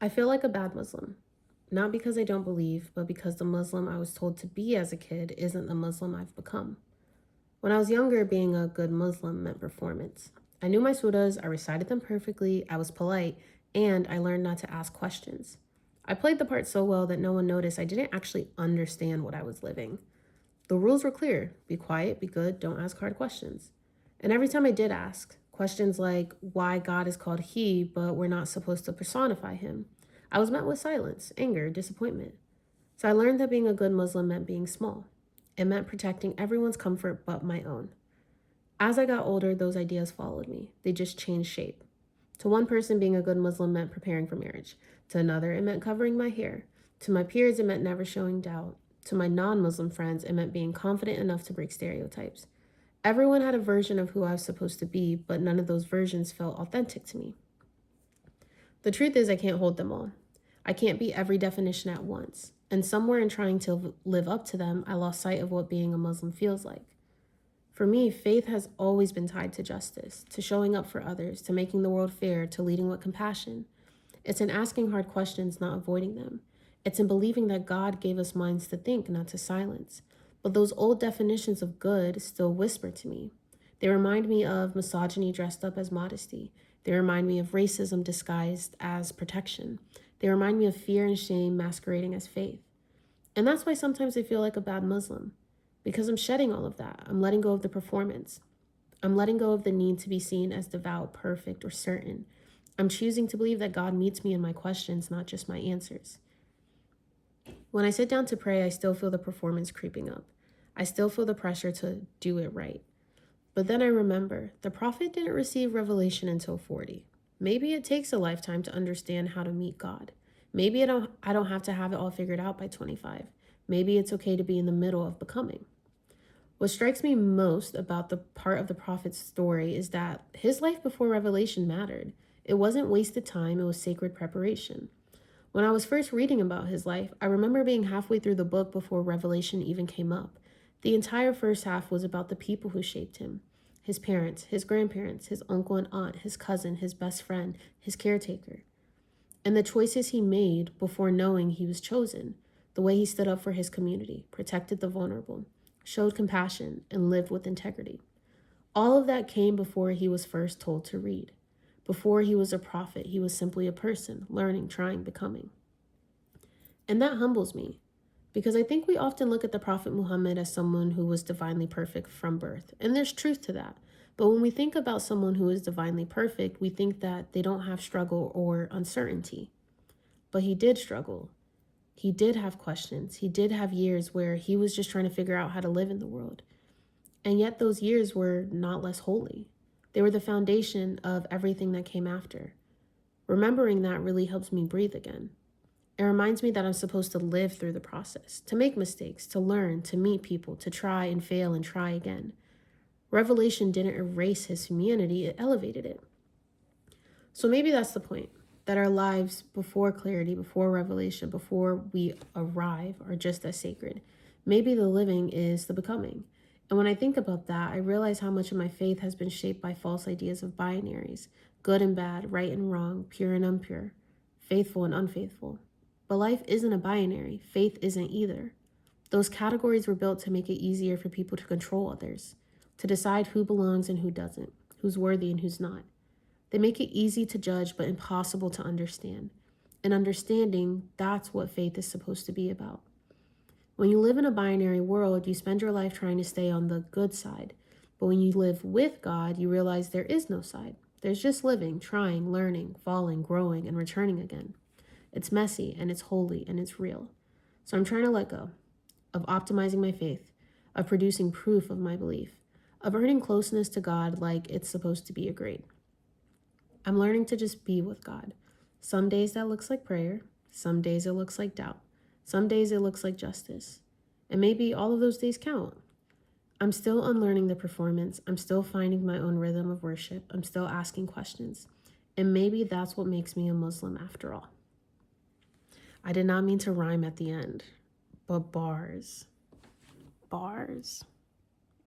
I feel like a bad Muslim, not because I don't believe, but because the Muslim I was told to be as a kid isn't the Muslim I've become. When I was younger, being a good Muslim meant performance. I knew my surahs, I recited them perfectly, I was polite, and I learned not to ask questions. I played the part so well that no one noticed I didn't actually understand what I was living. The rules were clear: be quiet, be good, don't ask hard questions. And every time I did ask, questions like why God is called He, but we're not supposed to personify Him, I was met with silence, anger, disappointment. So I learned that being a good Muslim meant being small. It meant protecting everyone's comfort but my own. As I got older, those ideas followed me. They just changed shape. To one person, being a good Muslim meant preparing for marriage. To another, it meant covering my hair. To my peers, it meant never showing doubt. To my non Muslim friends, it meant being confident enough to break stereotypes. Everyone had a version of who I was supposed to be, but none of those versions felt authentic to me. The truth is, I can't hold them all. I can't be every definition at once. And somewhere in trying to live up to them, I lost sight of what being a Muslim feels like. For me, faith has always been tied to justice, to showing up for others, to making the world fair, to leading with compassion. It's in asking hard questions, not avoiding them. It's in believing that God gave us minds to think, not to silence. But those old definitions of good still whisper to me. They remind me of misogyny dressed up as modesty. They remind me of racism disguised as protection. They remind me of fear and shame masquerading as faith. And that's why sometimes I feel like a bad Muslim, because I'm shedding all of that. I'm letting go of the performance. I'm letting go of the need to be seen as devout, perfect, or certain. I'm choosing to believe that God meets me in my questions, not just my answers. When I sit down to pray, I still feel the performance creeping up. I still feel the pressure to do it right. But then I remember the prophet didn't receive revelation until 40. Maybe it takes a lifetime to understand how to meet God. Maybe I don't have to have it all figured out by 25. Maybe it's okay to be in the middle of becoming. What strikes me most about the part of the prophet's story is that his life before revelation mattered. It wasn't wasted time, it was sacred preparation. When I was first reading about his life, I remember being halfway through the book before revelation even came up. The entire first half was about the people who shaped him: his parents, his grandparents, his uncle and aunt, his cousin, his best friend, his caretaker, and the choices he made before knowing he was chosen, the way he stood up for his community, protected the vulnerable, showed compassion, and lived with integrity. All of that came before he was first told to read. Before he was a prophet, he was simply a person, learning, trying, becoming. And that humbles me, because I think we often look at the Prophet Muhammad as someone who was divinely perfect from birth, and there's truth to that. But when we think about someone who is divinely perfect, we think that they don't have struggle or uncertainty. But he did struggle. He did have questions. He did have years where he was just trying to figure out how to live in the world. And yet those years were not less holy. They were the foundation of everything that came after. Remembering that really helps me breathe again. It reminds me that I'm supposed to live through the process, to make mistakes, to learn, to meet people, to try and fail and try again. Revelation didn't erase his humanity, it elevated it. So maybe that's the point, that our lives before clarity, before revelation, before we arrive are just as sacred. Maybe the living is the becoming. And when I think about that, I realize how much of my faith has been shaped by false ideas of binaries: good and bad, right and wrong, pure and impure, faithful and unfaithful. But life isn't a binary. Faith isn't either. Those categories were built to make it easier for people to control others, to decide who belongs and who doesn't, who's worthy and who's not. They make it easy to judge, but impossible to understand. And understanding, that's what faith is supposed to be about. When you live in a binary world, you spend your life trying to stay on the good side. But when you live with God, you realize there is no side. There's just living, trying, learning, falling, growing, and returning again. It's messy, and it's holy, and it's real. So I'm trying to let go of optimizing my faith, of producing proof of my belief, of earning closeness to God like it's supposed to be a grade. I'm learning to just be with God. Some days that looks like prayer. Some days it looks like doubt. Some days it looks like justice. And maybe all of those days count. I'm still unlearning the performance. I'm still finding my own rhythm of worship. I'm still asking questions. And maybe that's what makes me a Muslim after all. I did not mean to rhyme at the end, but bars. Bars.